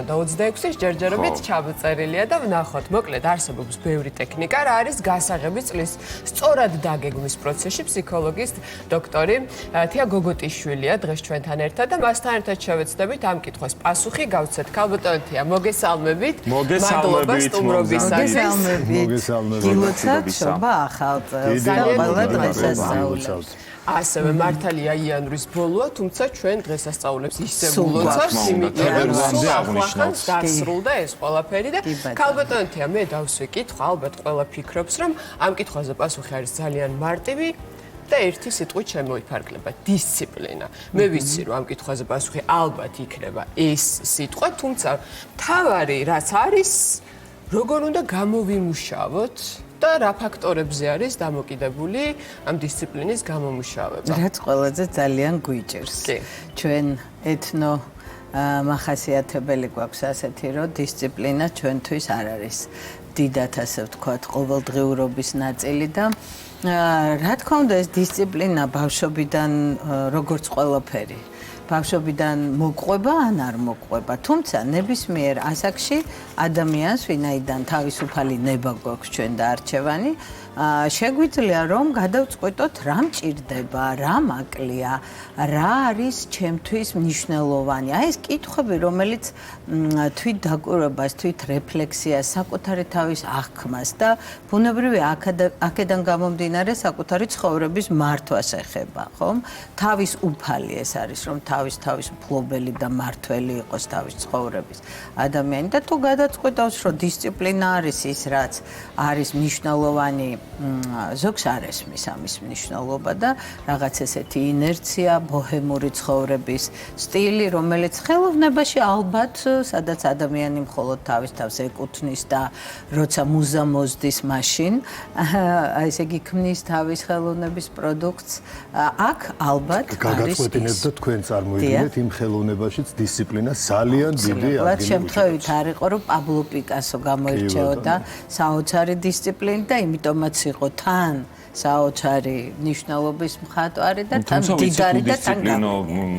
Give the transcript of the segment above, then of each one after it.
და 26-ის ჯერჯერობით ჩამოწერილია და ვნახოთ. მოკლედ არსებობს ბევრი ტექნიკა, რა არის გასაღები წლის სწორად დაგეგმვის პროცესში ფსიქოლოგის დოქტორი თია გოგოტიშვილია დღეს ჩვენთან ერთად და მასთან ერთად შევეცდებით ამ კითხვას პასუხი გავცეთ. ქალბატონო თია, მოგესალმებით. მოგესალმებით. გილოცავთ შობა ახალ წელს და ყველა დღესასწაულს. ასევე მართალია იანვრის ბოლოა, თუმცა ჩვენ დღესასწაულებს ისე ვლოცავთ, იმიტომ რომ ახლახანს დასრულდა ეს ყველაფერი და ქალბატონო თია, მე დავსვი კითხვა, ალბათ ყველა ფიქრობს, რომ ამ კითხვაზე პასუხი არის ძალიან მარტივი და ერთი სიტყვით შემოიფარგლება დისციპლინა. მე ვიცი რომ ამ კითხვაზე პასუხი ალბათ იქნება ეს სიტყვა, თუმცა მთავარი რაც არის, როგორ უნდა გამოვიმუშავოთ და რა ფაქტორებზე არის დამოკიდებული ამ დისციპლინის გამომუშავება. რაც ყველაზე ძალიან გვიჭირს. ჩვენ ეთნო მახასიათებელი გვაქვს ასეთი, რომ დისციპლინა ჩვენთვის არ არის დიდათ ასე ვთქვათ ყოველდღიურობის ნაწილი და რა თქმა უნდა ეს დისციპლინა ბავშვობიდან როგორც ყველაფერი ბავშვობიდან მოყვება ან არ მოყვება, თუმცა ნებისმიერ ასაკში ადამიანს ვინაიდან თავისუფალი ნება გვაქვს ჩვენ და არჩევანი შეგვიძლია რომ გადავწყვეტოთ რა მჭირდება, რა მაკლია, რა არის ჩემთვის მნიშვნელოვანი. აი ეს კითხვები, რომელიც თვით დაკვირვებას, თვით რეფლექსიას, საკუთარი თავის აღქმას და ბუნებრივი აქედან გამომდინარე საკუთარი ცხოვრების მართვას ეხება, ხომ? თავის უფალი ეს არის, რომ თავის მფლობელი და მართველი იყოს თავის ცხოვრების ადამიანი და თუ გადაწყვეტავს, რომ დისციპლინა არის ის, რაც არის მნიშვნელოვანი ზოგს არ ესმის ამის მნიშვნელობა და რაღაც ესეთი ინერცია, ბოჰემური ცხოვრების სტილი, რომელიც ხელოვნებაში ალბათ, სადაც ადამიანი მხოლოდ თავის თავს ეკუთვნის და როცა მუზა მოზდის მაშინ, ესე იგი ქმნის თავის ხელოვნების პროდუქტს, აქ ალბათ არის ის. გაგაწყვეტინებთ და თქვენ წარმოიდგინეთ იმ ხელოვნებაშიც დისციპლინა ძალიან დიდი ადგილი. შემთხვევით არ იყო, რომ პაბლო პიკასო გამოირჩეოდა საოცარი დისციპლინით და იმიტომაც იყო თან საოცარი მნიშვნელობის მხატვარი და თან დიდარი და თან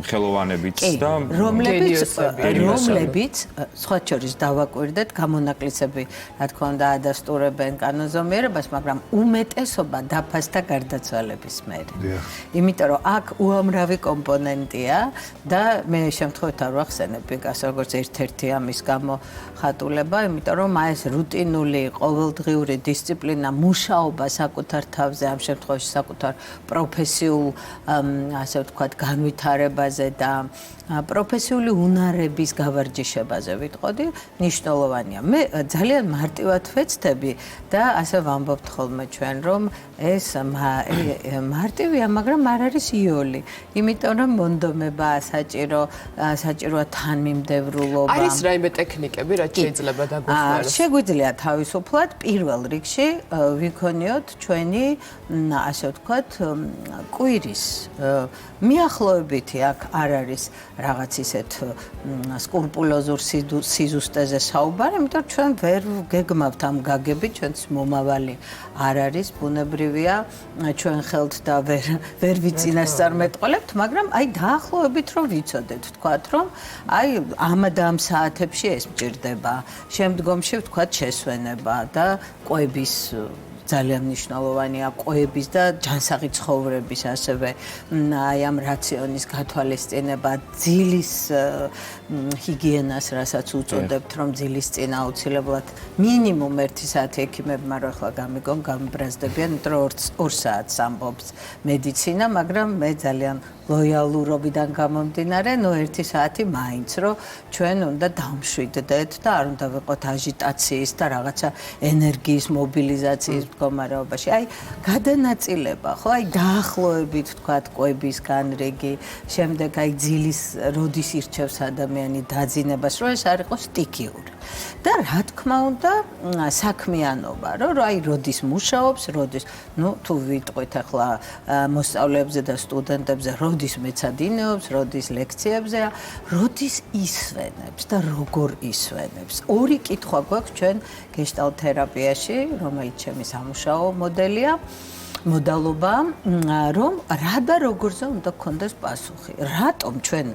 ხელოვანებიც და რომლებიც სხვა შორის დავაკვირდეთ გამონაკლისები რა თქმა უნდა ადასტურებენ კანონზომიერებას, მაგრამ უმეტესობა დაფასდა გარდაცვალების მერე. იმიტომ რომ აქ უამრავი კომპონენტია და მე შემთხვევით არ ვახსენებ პიკასო როგორც ერთ-ერთი ამის გამოხატულება, იმიტომ რომ ეს რუტინული ყოველდღიური დისციპლინა, მუშაობა საკუთარ თავზე ამ შემთხვევაში საკუთარ პროფესიულ ასე ვთქვათ განვითარებაზე და პროფესიული უნარების გავარჯიშებაზე ვიტყოდი, მნიშვნელოვანია. მე ძალიან მარტივად ვეცდები და ასე ვამბობთ ხოლმე ჩვენ, რომ ეს მარტივია, მაგრამ არ არის იოლი. იმიტომ რომ მონდომება საჭიროა თანმიმდევრულობა. არის რაიმე ტექნიკები, რაც შეიძლება დაგვეხმაროს? შეგვიძლია თავისუფლად პირველ რიგში ვიქონიოთ ჩვენი ასე ვთქვათ კვირის მიახლოებითი აქ არ არის რაღაც ისეთ სკრუპულოზურ სიზუსტეზე საუბარი, იმიტომ რომ ჩვენ ვერ გეგმავთ ამ გაგებით, ჩვენს მომავალი არ არის ბუნებრივია, ჩვენ ხელთ და ვერ ვიწინასწარმეტყველებთ, მაგრამ აი დაახლოებით რომ ვიცოდეთ, ვთქვათ, რომ აი ამ და ამ საათებში ეს მჭირდება, შემდგომში ვთქვათ შესვენება და კვების ძალიან მნიშვნელოვანია კვების და ჯანსაღი ცხოვრების ასევე აი ამ რაციონის გათვალისწინება, ძილის ჰიგიენას, რასაც უწოდებთ, რომ ძილის წინ აუცილებლად მინიმუმ 1 საათი ექიმებმა რო ახლა გამიგონ, გამბრაზდებიან, იმიტომ რომ 2 საათს ამბობს მედიცინა, მაგრამ მე ძალიან ლოიალურობიდან გამომდინარე, 1 საათი მაინც, რომ ჩვენ უნდა დავმშვიდდეთ და არ უნდა ვიყოთ აჟიტაციის და რაღაცა ენერგიის მობილიზაციის მდგომარეობაში. აი, გადანაწილება, ხო, აი დაახლოებით ვთქვათ, კვების განრიგი, შემდეგ აი ძილის როდის ირჩევს ადამიანი დაძინებას, რომ ეს არ იყოს სტიქიური. და რა თქმა უნდა, საქმიანობა, რომ აი როდის მუშაობს, როდის, თუ ვიტყვით ახლა მოსწავლეებზე და სტუდენტებზე, როდის მეცადინეობს, როდის ლექციებზეა, როდის ისვენებს და როგორ ისვენებს. ორი კითხვა გვაქვს ჩვენ გეშტალტ თერაპიაში, რომელიც ჩემი სამუშაო მოდელია. მოდალობა, რომ რა და როგორზე უნდა გქონდეს პასუხი. რატომ ჩვენ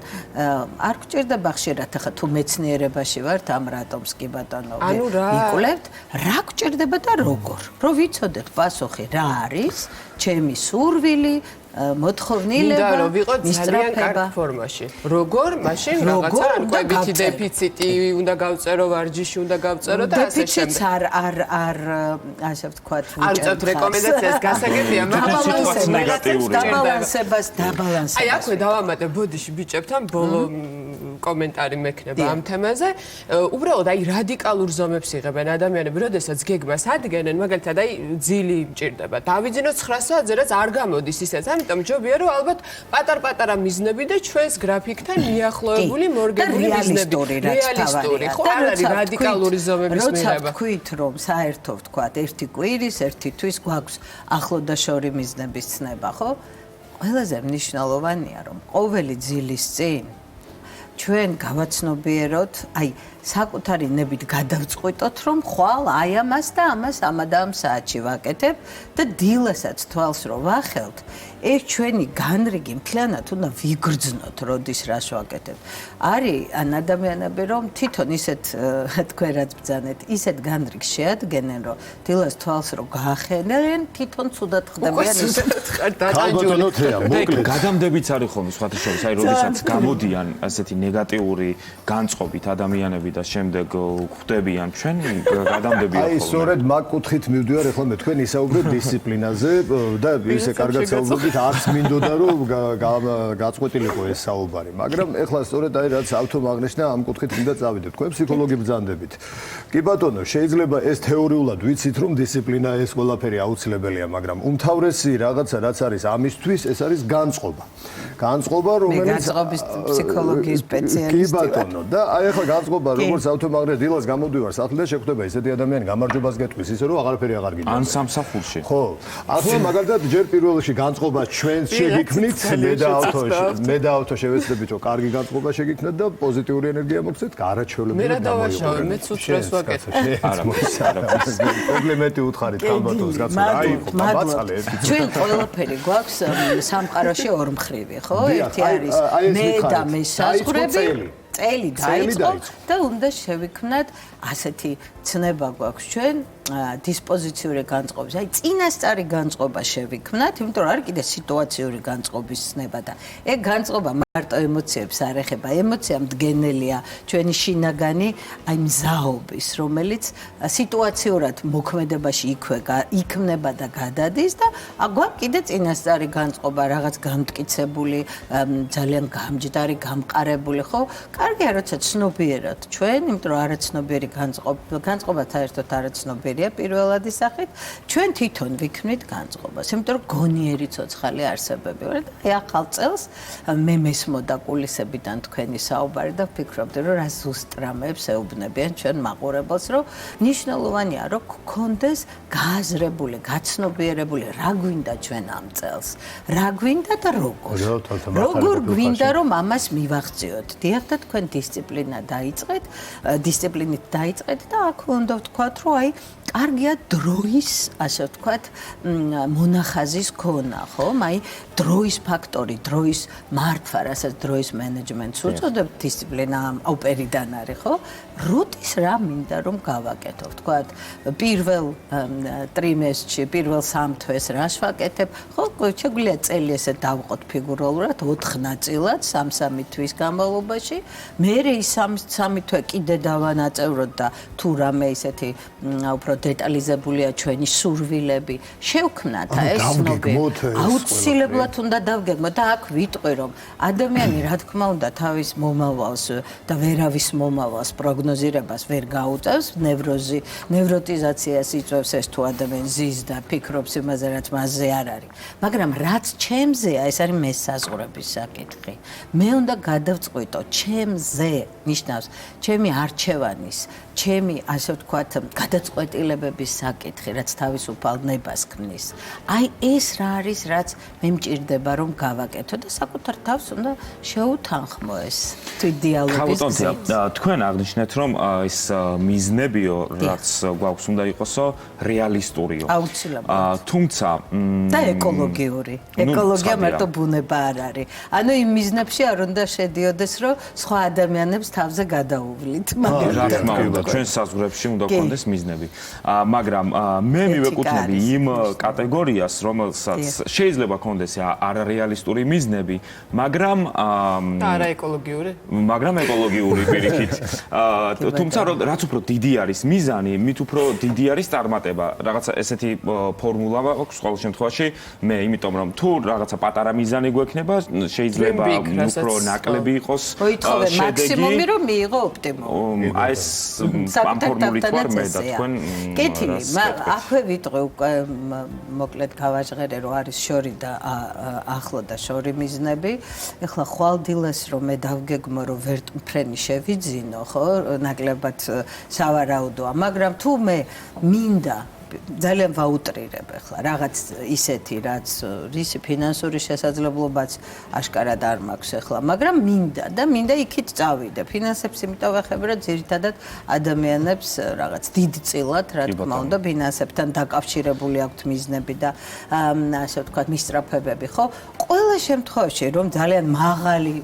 არ გვჭირდება ხშირად ახლა თუ მეცნიერებაში ვართ ამ რატომს კი ბატონო იკვლევთ, რა გვჭირდება და როგორ. რომ ვიცოდეთ პასუხი რა არის, ჩემი სურვილი, მოთხოვნილება, რომ ვიყოთ ძალიან კარგ ფორმაში. როგორ? მაშინ რაღაცა არკვევითი დეფიციტი უნდა გავწერო, ვარჯიში უნდა გავწერო და ასე შემდეგ. დეფიციტს არ ასე ვთქვათ, არ წევთ რეკომენდაციას გასაგებია, დაბალანსებას. აი, აქვე დავამატებ ბოდიში ბიჭებთან ბოლო კომენტარი მექნება ამ თემაზე. უბრალოდ აი რადიკალურ ზომებს იღებენ ადამიანები, როდესაც გეგმას ადგენენ, მაგალითად აი ძილი მჭირდება. დავიძინო 9 საათზე, რაც არ გამოდის ისეც. ამიტომ ჯობია რომ ალბათ პატარ-პატარა მიზნები და ჩვენს გრაფიკთან მიახლოებული მორგებული მიზნები. რეალისტური, ხო, არ არის რადიკალური ზომების მიღება. როცა თქვით რომ საერთო ვთქვათ, ერთი კვირის, ერთი თვის გვაქვს ახლოდაშორი მიზნების ცნება, ხო? ყველაზე მნიშვნელოვანია რომ ყოველი ძილის წინ ჩვენ გავაცნობიეროთ, აი საკუთარი ნებით გადავწყვიტოთ, რომ ხვალ აი ამას და ამას ამ და ამ საათში ვაკეთებ და დილასაც თვალს რო ვახელთ, ეს ჩვენი განრიგი მთლიანად უნდა ვიგრძნოთ, როდის რას ვაკეთებ. არის ან ადამიანები რომ თვითონ ისეთ თქვენ რაც ბრძანეთ, ისეთ განრიგს შეადგენენ, რომ დილას თვალს რო გაახენენ, თვითონ ცუდად ხდებიან ის. გადამდებიც არის ხოლმე სხვათა შორის, აი როდესაც გამოდიან ასეთი ნეგატიური განწყობით ადამიანები და შემდეგ ხვდებიან ჩვენ გადამდები აი სწორედ მაგ კუთხით მივდივარ ახლა მე თქვენ ისაუბრეთ დისციპლინაზე და ისე კარგად საუბრობთ არც მინდოდა რომ გაწყვეტილიყო ეს საუბარი მაგრამ ახლა სწორედ აი რაც ავტომაგნეშნა ამ კუთხით მინდა წავიდეთ თქვენ ფსიქოლოგი ბრძანდებით კი ბატონო შეიძლება ეს თეორიულად ვიცით რომ დისციპლინა ეს ყველაფერი აუცილებელია მაგრამ უმთავრესი რაღაცა რაც არის ამისთვის ეს არის განწყობა რომელიც განწყობის ფსიქოლოგიის სპეციალისტი კი ბატონო და აი ახლა განწყობა როგორც ავტომაგნეს დილას გამოდივარ სახლი და შეხვდება ესეთი ადამიანი გამარჯვებას გეტყვის ისე რომ აღარაფერი აღარ გინდა ან სამსახურში ხო ახლა მაგალითად ჯერ პირველ რიგში განწყობა ჩვენს შეგიქმნით მე და ავტო შევეცდებით რომ კარგი განწყობა შეგიქმნათ და პოზიტიური ენერგია მოგცეთ არაჩვეულებრივი მე რა დავაშავე მე ცუცრას ვაკეთებ არა კომპლიმენტი უთხარით ხალბატონს რაც აი ხო ბაცალე ერთი ჩვენ ყველაფერი გვაქვს სამყაროში ორმხრივი ხო ერთი არის მე და მე საზღვრები წელი დაიწყო და უნდა შევიქმნათ ასეთი ცნება გვაქვს ჩვენ დისპოზიციური განწყობის. აი წინასწარი განწყობა შევიქმნათ, იმიტომ რომ არის კიდე სიტუაციური განწყობის ცნება და ეგ განწყობა მარტო ემოციებს არ ეხება. ემოცია მდგენელია ჩვენი შინაგანი აი მზაობის, რომელიც სიტუაციურად მოქმედებაში იქმნება და გადადის და გვაქვს კიდე წინასწარი განწყობა, რაღაც გამტკიცებული, ძალიან გამჯდარი, გამყარებული, ხო? კარგია, როცა ცნობიერად ჩვენ, იმიტომ რომ არაცნობიერი განწყობა საერთოდ არაცნობიერია პირველადი სახით, ჩვენ თვითონ ვიქმნით განწყობას, იმიტომ რომ გონიერი ცოცხალი არსებები ვართ. აი ახალ წელს მე მესმოდა კულისებიდან თქვენი საუბარი და ვფიქრობდი, რომ რა ზუსტ რამეებს ეუბნებიან ჩვენ მაყურებელს, რომ მნიშვნელოვანია, რომ გქონდეს გააზრებული, გაცნობიერებული, რა გვინდა ჩვენ ამ წელს, რა გვინდა და როგორ გვინდა რომ ამას მივახციოთ. დიახ და თქვენ დისციპლინით დაიწყეთ და აქ უნდა ვთქვათ, რომ აი კარგია დროის, ასე ვთქვათ, მონახაზის ქონა, ხო? აი დროის ფაქტორი, დროის მართვა, რასაც დროის მენეჯმენტს უწოდებთ, დისციპლინა ოპერიდან არის, ხო? როდის რა მინდა რომ გავაკეთო, ვთქვათ, პირველ ტრიმესტრში, პირველ 3 თვეს რა შევაკეთებ, ხო? შეგვიძლია წელი ესე დავყოთ ფიგურალურად 4 ნაწილად, 3 თვის განმავლობაში, მერე ის 3 თვე კიდე დავანაწევროთ და თუ რამე ისეთი უფრო დეტალიზებულია ჩვენი სურვილები, შევქმნათ ეს ცნობები. აუცილებლად უნდა დავგეგმოთ და აქ ვიტყვი რომ ადამიანი რა თქმა უნდა თავის მომავალს და ვერავის მომავალს პროგნოზირებას ვერ გაუწევს, ნევროტიზაციას იწვევს ეს თუ ადამიანი ზის და ფიქრობს იმაზე რაც მასზე არ არის. მაგრამ რაც ჩემზეა, ეს არის მე საზღვრების საკითხი. მე უნდა გადავწყვიტო ჩემზე, ნიშნავს ჩემი არჩევანის, ჩემი ასე ვთქვათ, გადაწყვეტილების უფლებების საკითხი, რაც თავისუფალ ნებას ქმნის. აი ეს რა არის, რაც მე მჭირდება რომ გავაკეთო და საკუთარ თავს უნდა შეუთანხმო ეს დიალოგის გზით. თქვენ აღნიშნეთ რომ ეს მიზნებიო, რაც გვაქვს უნდა იყოსო რეალისტურიო. აუცილებლად. თუმცა და ეკოლოგიური. ეკოლოგია მარტო ბუნება არ არის. ანუ იმ მიზნებში არ უნდა შედიოდეს, რომ სხვა ადამიანებს თავზე გადაუვლით. რა თქმა უნდა, ჩვენ საზღვრებში უნდა გქონდეს მიზნები. მაგრამ მე მივეკუთვნები იმ კატეგორიას, რომელსაც შეიძლება გქონდეს არარეალისტური მიზნები, მაგრამ არა ეკოლოგიური. მაგრამ ეკოლოგიური პირიქით. თუმცა რაც უფრო დიდი არის მიზანი, მით უფრო დიდი არის წარმატება. რაღაცა ესეთი ფორმულა აქვს ყოველ შემთხვევაში. მე იმიტომ რომ თუ რაღაცა პატარა მიზანი გვექნება, შეიძლება უფრო ნაკლები იყოს შედეგი. მაქსიმუმი რომ მიიღო ოპტიმუმი. აი ეს ამ ფორმულით ვარ მე და თქვენ კეთილი, აქვე ვიტყვი უკვე მოკლედ გავაჟღერე რომ არის შორი და ახლო და შორი მიზნები. ეხლა ხვალდილას რომ მე დავგეგმო რომ ვერტმფრენი შევიძინო, ხო, ნაკლებად სავარაუდოა, მაგრამ თუ მე მინდა ძალიან ვაუტრირებ ახლა რაღაც ისეთი რაც რისი ფინანსური შესაძლებლობაც აშკარად არ მაქვს ახლა მაგრამ მინდა იქით წავიდე ფინანსებს იმიტომ ვეხები რომ ძირითადად ადამიანებს რაღაც დიდ წილად რა თქმა უნდა ფინანსებთან დაკავშირებული აქვთ მიზნები და ასე ვთქვათ მისწრაფებები ხო ყველა შემთხვევაში რომ ძალიან მაღალი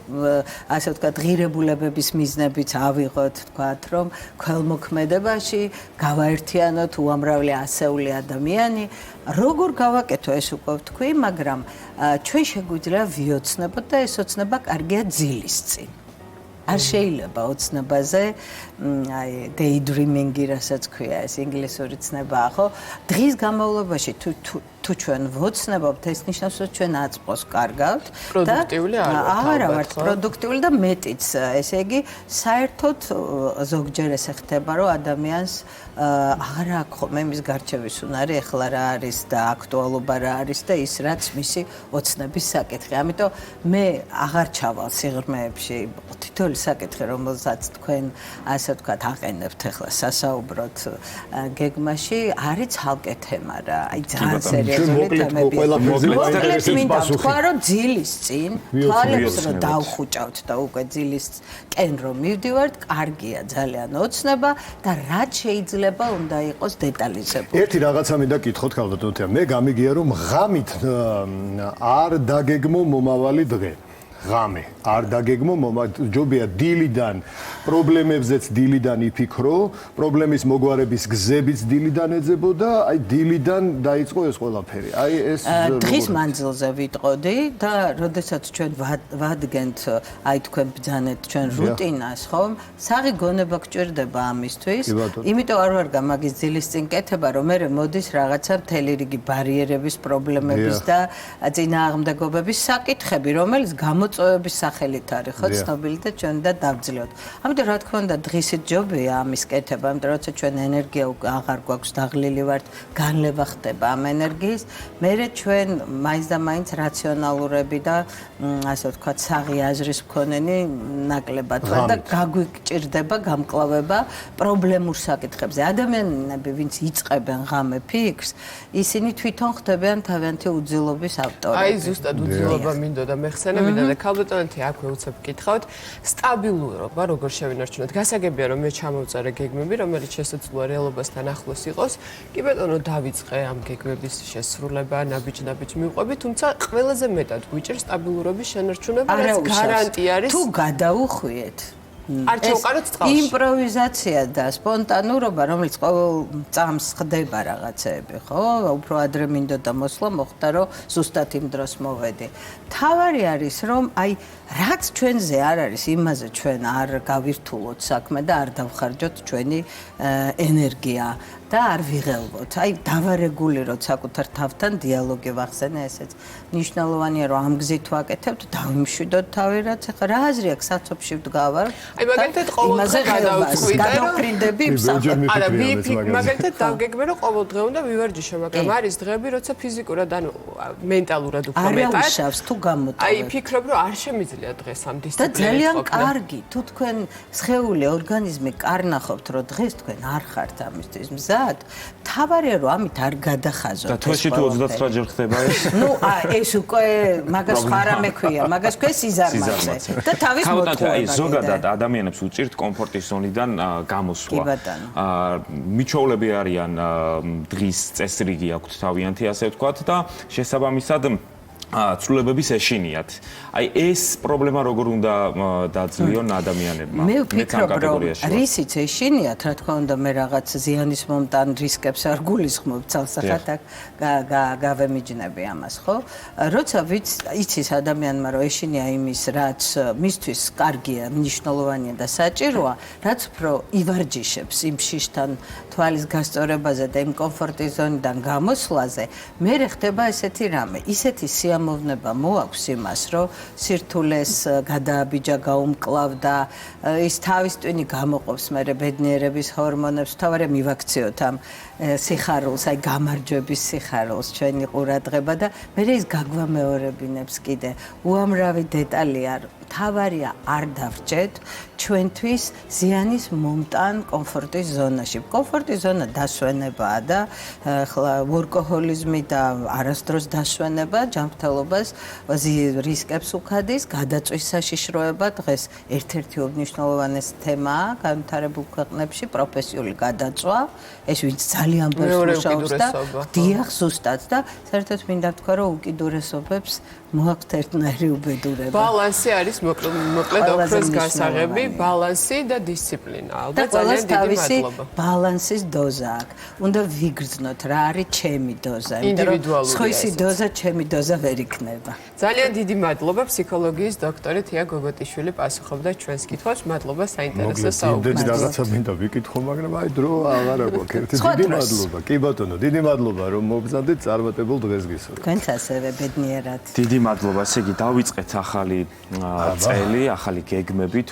ასე ვთქვათ ღირებულებების მიზნებიც ავიღოთ ვთქვათ რომ ქველმოქმედებაში გავაერთიანოთ უამრავი ასეული ადამიანი როგორ გავაკეთო ეს უკვე ვთქვი მაგრამ ჩვენ შეგვიძლია ვიოცნებოთ და ეს ოცნება კარგია ძილის წინ არ შეიძლება ოცნებაზე აი daydreaming-ი რასაც ქვია ეს ინგლისური ცნებაა ხო დღის განმავლობაში თუ ჩვენ ვოცნებობთ ეს ნიშნავს რომ ჩვენ აწმყოს კარგავთ პროდუქტიული არა ვართ პროდუქტიული და მეტიც ესე იგი საერთოდ ზოგჯერ ესე ხდება რომ ადამიანს აღარ აქვს ხოლმე მის გარჩევის უნარი ეხლა რა არის და აქტუალობა რა არის და ის რაც მისი ოცნების საკითხი ამიტომ მე აღარ ჩავალ სიღრმეებში თითოეული საკითხი რომელსაც თქვენ ასე ვთქვათ აყენებთ ეხლა სასაუბროთ გეგმაში არის ცალკე თემა რა აი ძალიან სერიოზული თემები თქვა რომ ძილის წინ თვალებს რომ დავხუჭავთ და უკვე ძილის კენ რომ მივდივართ კარგია ძალიან ოცნება და რაც შეიძლება უნდა იყოს დეტალიზებული ერთი რაღაცა მინდა კითხოთ ქალბატონო მე გამიგია რომ ღამით არ დაგეგმო მომავალი დღე ღამე არ დაგეგმო ჯობია დილიდან პრობლემებზეც დილიდან იფიქრო პრობლემის მოგვარების გზებიც დილიდან ეძებო და აი დილიდან დაიწყო ეს ყველაფერი აი ეს დღის მანძილზე ვიტყოდი და როდესაც ჩვენ ვადგენთ აი თქვენ ბძანეთ ჩვენ რუტინას ხომ საღი გონება გჭირდება ამისთვის იმიტომ არ ვარ გამაგის ძილის წინ კეთება რომ მე მოდის რაღაცა მთელი რიგი ბარიერების პრობლემების და წინააღმდეგობების საკითხები რომელიც მოწვევების სახელით არის ხო ცნობილი და ჩვენ და დავძლევთ. ამიტომ რა თქმა უნდა დღისით ჯობია ამის კეთება, ამიტომ როცა ჩვენ ენერგია აღარ გვაქვს დაღლილი ვართ, განლევა ხდება ამ ენერგიის, მერე ჩვენ მაინც და მაინც რაციონალურები და ასე ვთქვათ, საღი აზრის მქონენი ნაკლებად ვართ და გაგვიჭირდება გამკლავება პრობლემურ საკითხებზე. ადამიანები, ვინც იწყებენ ღამე ფიქრს, ისინი თვითონ ხდებიან თავიანთი უძილობის ავტორები. აი ზუსტად უძილობა მინდოდა მეხსენებინა და ქალბატონეთი აქვე უცებ გითხავთ სტაბილურობა როგორ შევინარჩუნოთ გასაგებია რომ მე ჩამოვწერე გეგმები რომელიც შესაძლოა რეალობასთან ახლოს იყოს კი ბატონო დავიწყე ამ გეგმების შესრულება ნაბიჯ მივყვები თუმცა ყველაზე მეტად გვიჭირს სტაბილურობის შენარჩუნება რაც გარანტია არის თუ გადაუხვიეთ არ ჩავყაროთ წყალში იმპროვიზაცია და სპონტანურობა რომელიც ყოველ წამს ხდება რაღაცეები ხო უფრო ადრე მინდოდა მოსვლა მოხდა რომ ზუსტად იმ დროს მოვედი თავარი არის რომ აი რაც ჩვენზე არ არის იმაზე ჩვენ არ გავირთულოთ საქმე და არ დავხარჯოთ ჩვენი ენერგია და არ ვიღელვოთ. აი დავარეგულიროთ საკუთარ თავთან დიალოგი ვახსენე ესეც. მნიშვნელოვანია რომ ამ გზით ვაკეთებთ, დავიმშვიდოთ თავი რაც ახლა რა აზრი აქვს საცობში ვდგავარ. აი მაგალითად ყოველდღე გადავწყვიტე რომ გადავფრინდები არა მაგალითად დავგეგმე რომ ყოველდღე უნდა მივარჯიშო, მაგრამ არის დღეები, როცა ფიზიკურად ანუ მენტალურად უფრო მეტად არაუშავს თუ გამოტოვებ. აი ფიქრობ რომ არ შემიძლია დღეს ამ და დისციპლინით ძალიან კარგი, თუ თქვენ სხეული ორგანიზმი კარნახობთ, რომ დღეს თქვენ არ ხართ ამისთვის მზად, თავარია რომ ამით არ გადახაზოთ. და თვეში თუ 29 ჯერ ხდება ეს? ნუ ეს უკვე მაგას ხარ ამექვია, მაგას ქვია სიზარმაცე და თავის მოტყუება. ზოგადად ადამიანებს უჭირთ კომფორტის ზონიდან გამოსვლა. მიჩოვლები არიან დღის წესრიგი აქვთ თავიანთი, ასე ვთქვათ და შესაბამისად ცვლილებების ეშინიათ. აი ეს პრობლემა როგორ უნდა დაძლიონ ადამიანებმა? მე ვფიქრობ, რომ რისიც ეშინიათ, რა თქმა უნდა, მე რაღაც ზიანის მომტან რისკებს არ გულისხმობ, ცალსახად გავემიჯნები ამას, ხო? როცა იცის ადამიანმა, რომ ეშინია იმის, რაც მისთვის კარგია, მნიშვნელოვანია და საჭიროა, რაც უფრო ივარჯიშებს იმ შიშთან თვალის გასწორებაზე და იმ კომფორტის ზონიდან გამოსვლაზე, მე ხდება ესეთი რამე, ისეთი სიამოვნება მოაქვს იმას, რომ სირთულეს გადააბიჯა, გაუმკლავდა, ის თავის ტვინი გამოყოფს მერე ბედნიერების ჰორმონებს, თავარია მივაქციოთ ამ სიხარულს, აი გამარჯვების სიხარულს ჩვენი ყურადღება და მერე ის გაგვამეორებინებს კიდე. უამრავი დეტალია, თავარია არ დავრჩეთ ჩვენთვის ზიანის მომტან კომფორტის ზონაში. კომფორტის ზონა დასვენებაა და ახლა ვორკოჰოლიზმი და არასდროს დასვენება ჯანმრთელობას რისკებს უხადის, გადაწვის საშიშროება დღეს ერთ-ერთი უმნიშვნელოვანესი თემაა განვითარებულ ქვეყნებში პროფესიული გადაწვა. ეს ვინც ძალიან ბევრს მუშაობს და დიახ ზუსტად და საერთოდ მინდა ვთქვა, რომ უკიდურესობებს მოაქვთ ერთნაირი უბედურება. ბალანსი არის მოკლედ ოქროს გასაღები, ბალანსი და დისციპლინა. ალბათ ძალიან დიდი მადლობა. ბალანსის დოზა აქვს. უნდა ვიგრძნოთ რა არის ჩემი დოზა, იმიტომ რომ სხვისი დოზა ჩემი დოზა ვერ იქნება. ძალიან დიდი მადლობა ფსიქოლოგიის დოქტორი თია გოგოტიშვილი პასუხობდა ჩვენს კითხვებს. მადლობა საინტერესო საუბრისთვის. რაღაცა მინდა ვიკითხო, მაგრამ აი დრო აღარ აქვს. ერთი დიდი მადლობა. კი ბატონო, დიდი მადლობა რომ მოგზადეთ, წარმატებულ დღეს გისურვებთ. თქვენც ასევე ბედნიერად. დიდი მადლობა. ესე იგი დავიწყეთ ახალი წელი, ახალი გეგმებით.